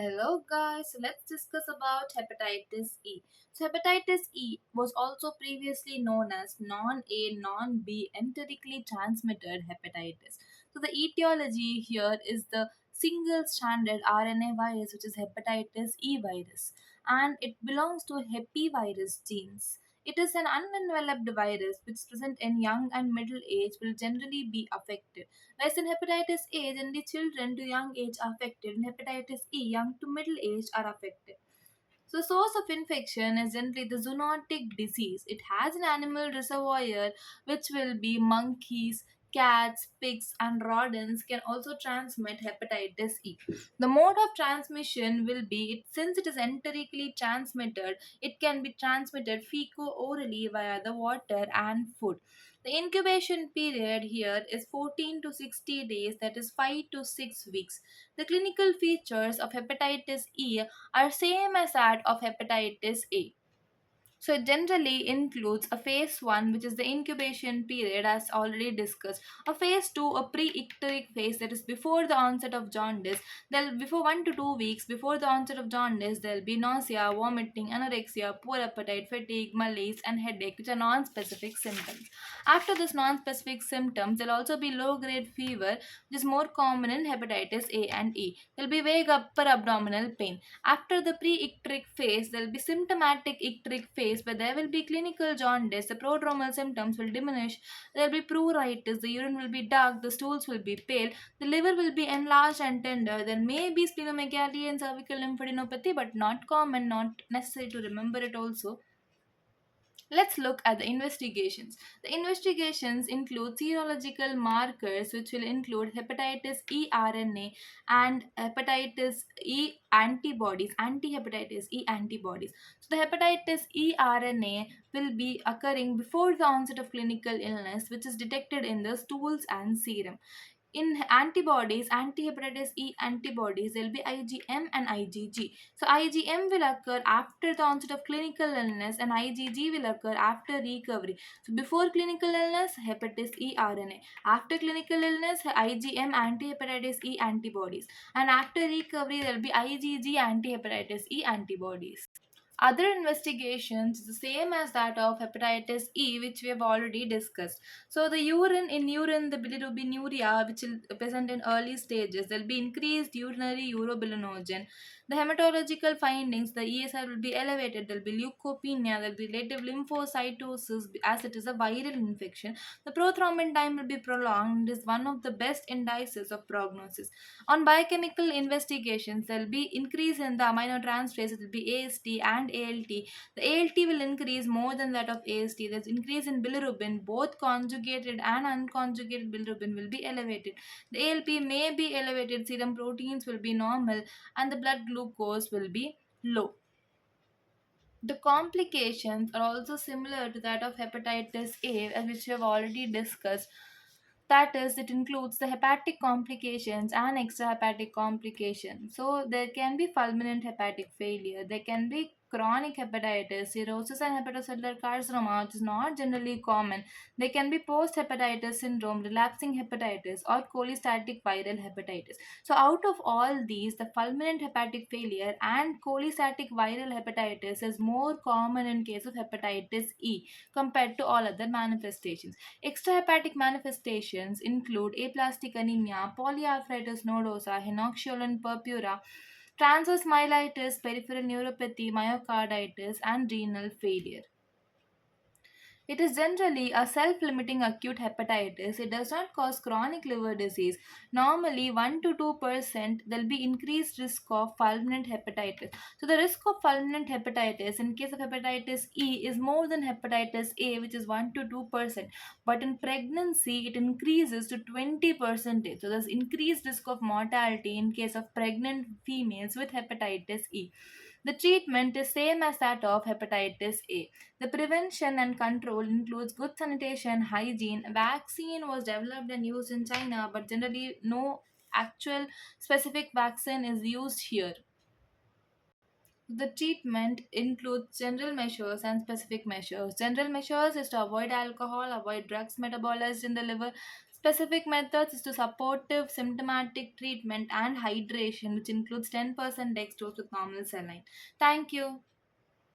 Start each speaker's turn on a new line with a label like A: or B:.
A: Hello guys, so let's discuss about hepatitis E. So hepatitis E was also previously known as non-A, non-B enterically transmitted hepatitis. So the etiology here is the single-stranded RNA virus which is hepatitis E virus and it belongs to hepivirus genes. It is an unenveloped virus which is present in young and middle age will generally be affected. Whereas in hepatitis A, generally children to young age are affected, and hepatitis E, young to middle age are affected. So, source of infection is generally the zoonotic disease. It has an animal reservoir which will be monkeys, cats, pigs, and rodents can also transmit hepatitis E. The mode of transmission will be since it is enterically transmitted, it can be transmitted feco-orally via the water and food. The incubation period here is 14 to 60 days, that is 5 to 6 weeks. The clinical features of hepatitis E are same as that of hepatitis A. So it generally includes a phase 1, which is the incubation period as already discussed, a phase 2, a pre-icteric phase, that is before the onset of jaundice. There before 1 to 2 weeks before the onset of jaundice there will be nausea, vomiting, anorexia, poor appetite, fatigue, malaise and headache, which are non-specific symptoms. After this non-specific symptoms there will also be low grade fever, which is more common in hepatitis A and E. There will be vague upper abdominal pain. After the pre-icteric phase, there will be symptomatic icteric phase where there will be clinical jaundice, the prodromal symptoms will diminish, there will be pruritus, the urine will be dark, the stools will be pale, the liver will be enlarged and tender, there may be splenomegaly and cervical lymphadenopathy, but not common, not necessary to remember it also. Let's look at the investigations. The investigations include serological markers, which will include hepatitis E RNA and hepatitis E antibodies, anti-hepatitis E antibodies. So, the hepatitis E RNA will be occurring before the onset of clinical illness, which is detected in the stools and serum. In antibodies, anti-hepatitis E antibodies, there will be IgM and IgG. So IgM will occur after the onset of clinical illness and IgG will occur after recovery. So before clinical illness, hepatitis E RNA. After clinical illness, IgM anti-hepatitis E antibodies. And after recovery, there will be IgG anti-hepatitis E antibodies. Other investigations is the same as that of hepatitis E, which we have already discussed. So the urine, the bilirubinuria, which will present in early stages, there will be increased urinary urobilinogen. The hematological findings, the ESR will be elevated. There will be leukopenia, there will be relative lymphocytosis as it is a viral infection. The prothrombin time will be prolonged. It is one of the best indices of prognosis. On biochemical investigations, there will be increase in the aminotransferases, it will be AST and ALT. The ALT will increase more than that of AST. There's increase in bilirubin, both conjugated and unconjugated bilirubin will be elevated. The ALP may be elevated, serum proteins will be normal, and the blood glucose will be low. The complications are also similar to that of hepatitis A, which we have already discussed. That is, it includes the hepatic complications and extrahepatic complications. So there can be fulminant hepatic failure, there can be chronic hepatitis, cirrhosis and hepatocellular carcinoma, which is not generally common. There can be post-hepatitis syndrome, relapsing hepatitis, or cholestatic viral hepatitis. So out of all these, the fulminant hepatic failure and cholestatic viral hepatitis is more common in case of hepatitis E compared to all other manifestations. Extrahepatic manifestations include aplastic anemia, polyarthritis nodosa, henoxolon purpura, transverse myelitis, peripheral neuropathy, myocarditis, and renal failure. It is generally a self limiting acute hepatitis. It does not cause chronic liver disease. Normally, 1 to 2% there will be increased risk of fulminant hepatitis. So, the risk of fulminant hepatitis in case of hepatitis E is more than hepatitis A, which is 1 to 2%. But in pregnancy, it increases to 20%. So, there's increased risk of mortality in case of pregnant females with hepatitis E. The treatment is same as that of hepatitis A. The prevention and control includes good sanitation, hygiene. Vaccine was developed and used in China, but generally no actual specific vaccine is used here. The treatment includes general measures and specific measures. General measures is to avoid alcohol, avoid drugs metabolized in the liver. Specific methods is to supportive symptomatic treatment and hydration, which includes 10% dextrose with normal saline. Thank you.